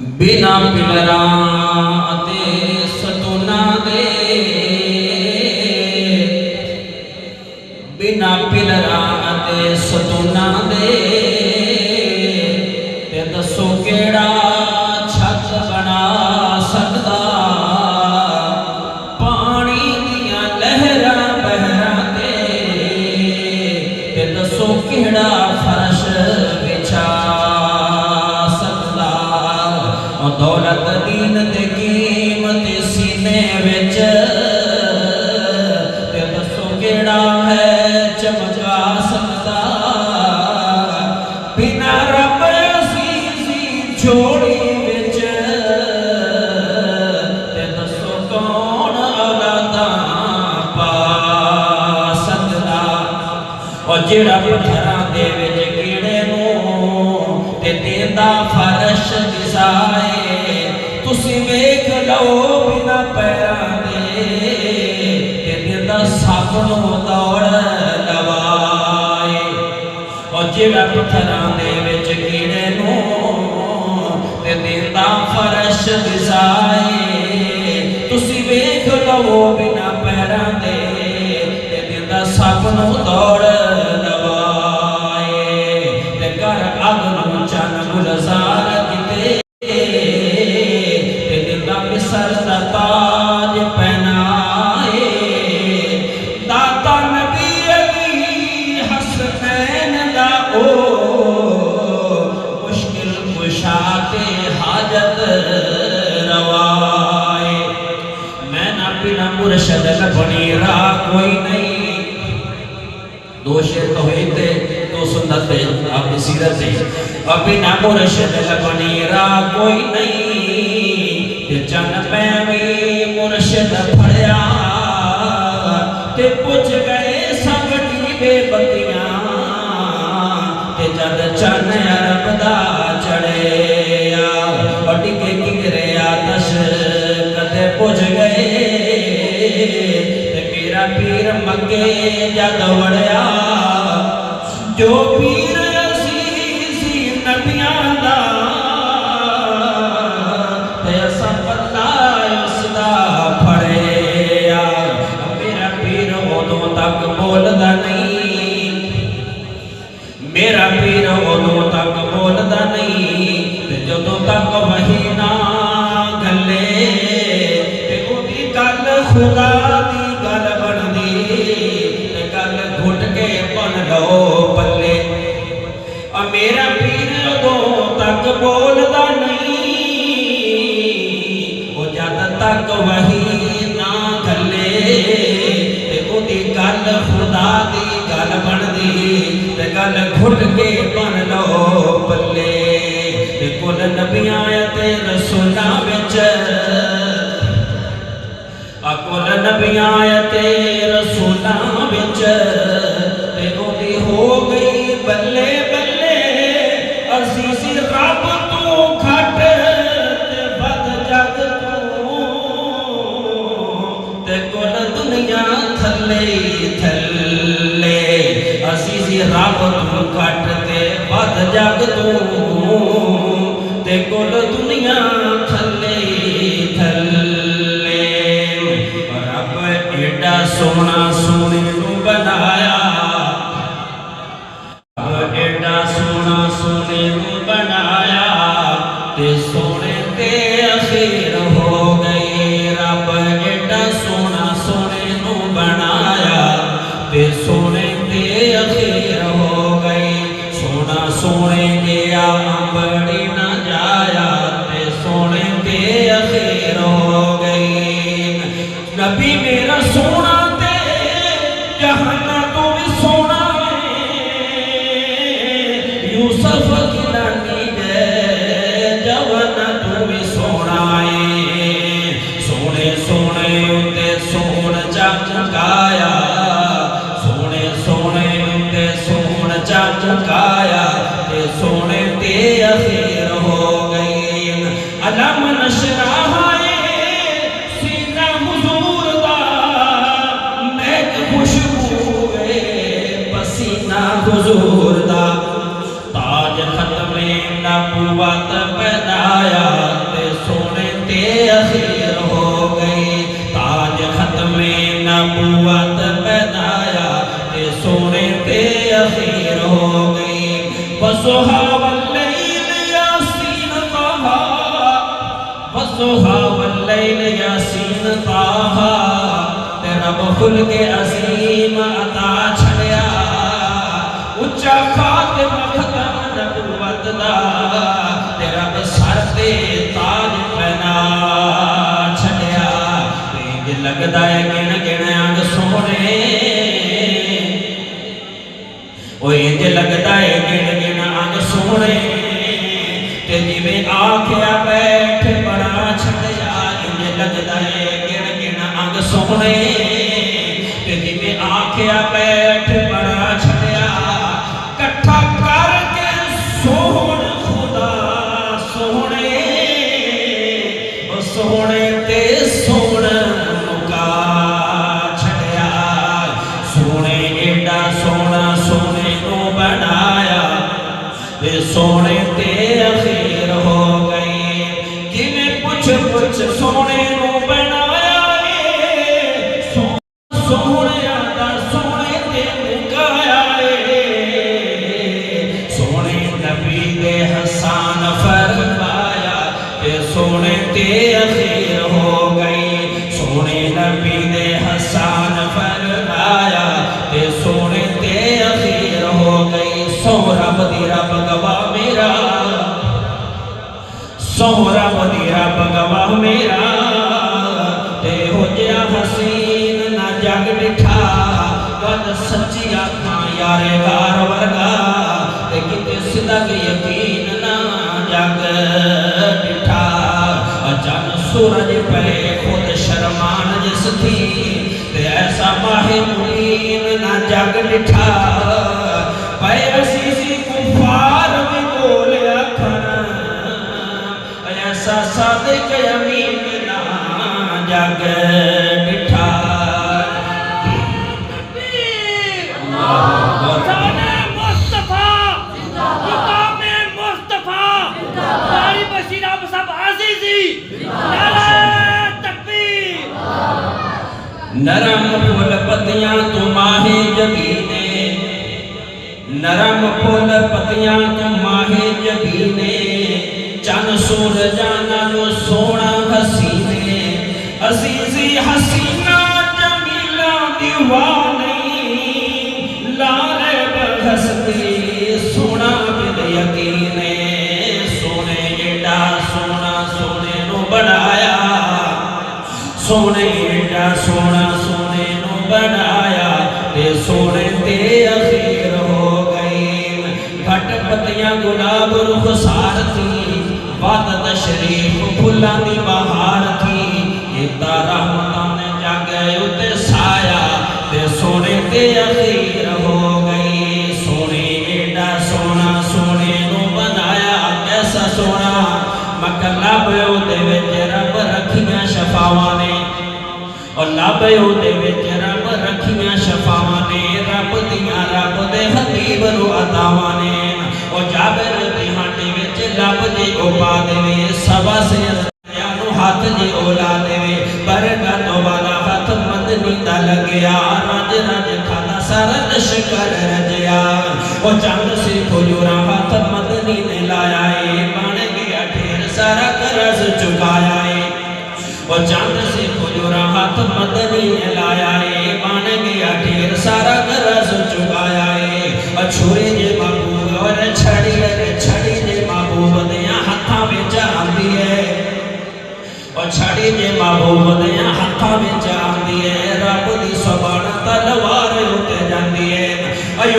बिना पिलरां ते सतूनां दे, बिना पिलरां ते सतूनां दे, ते दसो केड़ा छत बना सकदा पानी दियां लहरां बहरां ते, दसो केड़ा फर्श बिछा सकदा दौलत दीन ते कीमत सीने विच, ते दसो केड़ा है चमका सकदा बिना रब असीसी छोड़ी विच, ते दसो कौन औलादां पा सकदा और जेड़ा पत्थरां दे विच कीड़े नूं ते देंदा फर्श दिसाए, तुसी वेख लो बिना पैरां दे ते देंदा सप नूं दौड़ लवाए। और जेड़ा पत्थरां दे विच कीड़े नूं ते देंदा फर्श दिसाए, तुसी वेख लो बिना पैरां दे ते देंदा सप नूं दौड़ लवाए। ते घर अग नूं चन गुलजार किते, मिसर दा ताज पहनाए, दाता नबी अली हसनैन दा ओ मुश्किल कुशा ते हाजत रवाए। मैं ना बिना मुर्शद बनी राह कोई नहीं, दो शेर तो हुई थे, दो सुन्नत थे आपकी सीरत थे। और बिना मुर्शद बनी राह कोई नहीं, चन पैवी मुर्शद फड़िया ते पुछ गए सब डीबे बत्तियां, ते जद चन अरब दा चढ़िया और डिगे किगरे आतश कदे पुछ गए, ते मेरा पीर मक्के जद वड़िया, जो पीर असीसी नबियां दा बोलदा नहीं, मेरा पीर उदों तक बोलदा नहीं जदों तक वही ना गले, ते ओदी गल खुदा दी गल बनदी, ते गल घुट के बन लो पल्ले। और मेरा पीर उदों तक बोलदा नहीं, वो जद तक वही ना गले, गल खुदा दी गल बनदी, ते गल घुट के बन लो पल्ले। ते कुल नबियां ते रसूलां विच, कुल नबियां ते रसूलां विच, ते ओदी हो गई बल्ले बल्ले असीसी रब तू घट ते बद जग तू, ते कुल दुनिया थले थले असीसी रब तू घट ते बद जग तू, ते कुल दुनिया थले थले। रब एडा सोना सोने नू बनाया, रब एडा सोना सोने नू बनाया, ते सोने ते अखीर हो गई। रब एडा सोना सोने नू बनाया, ते सोने ते अखीर हो गई। सोना सोने गया अंबड़ी ना जाया, ते सोने ते अखीर हो गई। नबी मेरा सोना ते जहाना तो भी सोना है, यूसुफ की नानी है जवाना तो भी सोना है। सोने सोने उत्ते सोन चमकाया, सोने सोने उत्ते सोन चमकाया, ते सोने ते अखीर हो गई। अलम नशराह सीना हुजूर दा महक खुशबू पसीना हुजूर दा, ताज खत्मे नबुवत पैदाया। नबूवत पैदाया ते सोने ते अखीर हो गई। वसुहा वल्लैल यासीन ताहा, वसुहा वल्लैल यासीन ताहा, ते रब खुल के अजीम अता छड़िया, उच्चा खातिम खतम नबूवत दा, ते रब सर ते ताज पहना छड़िया। इंज लगदा है गिण गिण अंग सोहणे, ओ इंज लगदा है गिण गिण अंग सोहणे, ते जिवें आखिया बैठ बड़ा छड़िया। इंज लगदा है गिण गिण अंग सोहणे, ते जिवें आखिया बैठ बड़ा छड़िया। कट्ठा करके सोहण खुदा सोहणे, ओ सोहणे ते सोहण मुका छड़िया। सोहणे एडा सोहना सोहणे नू बनाया, ते सोहणे ते अखीर हो गई। किवें पुछ पुछ सोहणे नू बनाया सोहणे दा सोहणे ते मुकाया सोहणे नबी दे हसान फरमाया, ते सोहणे ते अखीर हो गई। सोहणे नबी दे हसान फरमाया, ते सोहणे ते अखीर हो गई। सो रब दी रब गवाह मेरा, सो रब दी रब गवाह मेरा, ते हो जिया हसीन ना जग डिठा। गल सच्ची आखां यारे गार वर्गा, ते किते सिदक यकीन ना जग डिठा। चन सूरज पे खुद शर्मान जिस थी, ते ऐसा माहे मुबीन ना जग डिठा। पे असीसी कुफार भी बोलिया खन, ऐसा सादिक अमीन ना जग डिठा। नरम फुल पतियां तू माहे जबीने, नरम फुल पतियां तू माहे जबीने। चन सूरजां नालों सोहना हसीने, अजीजी हसीना जमीला दीवानी। लारे बहसती सोना बिन यकीने, सोने एडा सोना सोने नू बनाया, सोने एडा सोना सोने नू बनाया, ते सोने ते अखीर हो गई। घट पतियां गुलाब रुखसार थी, वद तशरीफ फुल्लां दी बहार थी। इदा रहमतां ने जागे उते साया, ते सोने ते अखीर हो गई। सोने एडा सोना सोने नू बनाया, कैसा सोना मगर लभे उहदे विच रब रखियां शफावां ने, और लभे उहदे विच रब रखियां शफावां ने। रब दियां रब दे हबीब नू अतावां ने, और जाबिर दी हांडी विच रब जी ओ पा देवे। सवा सिरया नू हाथ जी ओला देवे, बरकत वाला हाथ मदनी दा लगया। रज रज खादा सारा लश्कर रजया, ओ चंद सी खुजूरा हाथ मदनी ने लाया है। बन गया ढेर सारा कर्ज चुकाया है, ओ चंद सी खुजूरा हाथ मदनी ने लाया है। बन गया ढेर सारा कर्ज चुकाया है। छुरी जे महबूब और छड़ी जे महबूब दियां हत्थां विच आंदी है, और छड़ी जे महबूब दियां हत्थां विच आंदी है। रब दी सुबान तलवार उते जांदी है।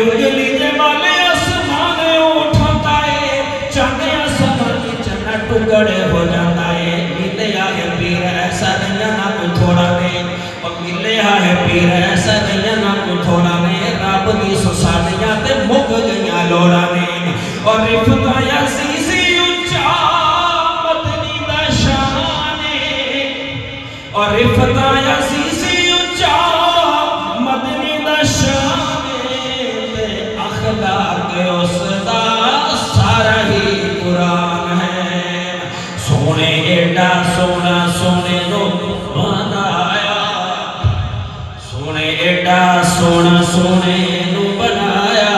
उंगली जे वाले आसमान उठाता है, चंद आसमान विच न टुकड़े हो जाता है। मिलिया है पीर ऐसा नहीं ना कोई थोड़ा ने, और मिलिया है पीर ऐसा नहीं ना कोई थोड़ा ने। रब दी सुसानियां ते मुक गईयां लोड़ा ने, और रिफता अज़ीज़ी उच्चा मदनी दा शान है, और रिफता अज़ीज़ी उच्चा मदनी दा शान है। ते अखलाक उसदा सारा ही कुरान है। सोने एडा सोना सोने नो बनाया, सोने एडा सोना सोने नू बनाया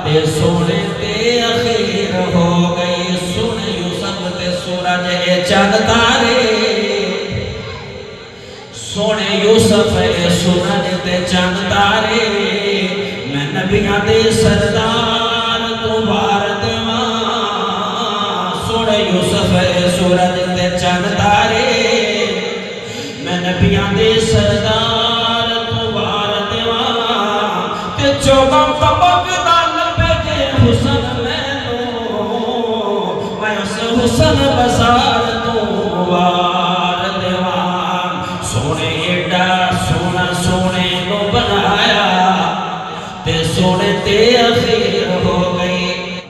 ते सोने ते अखीर हो गई। सोने यूसुफ ते सूरज ए चंद तारे, सोने यूसुफ ए सूरज ते चंद तारे, मैं नबियां दे सरदार तू वार देवां। सोने यूसुफ ए सूरज ते चंद तारे, मैं नबियां दे सरदार तू वार देवां। ते चौबा तबकदा लबे जे हुसन मैनू, मैं उस हुसन बसा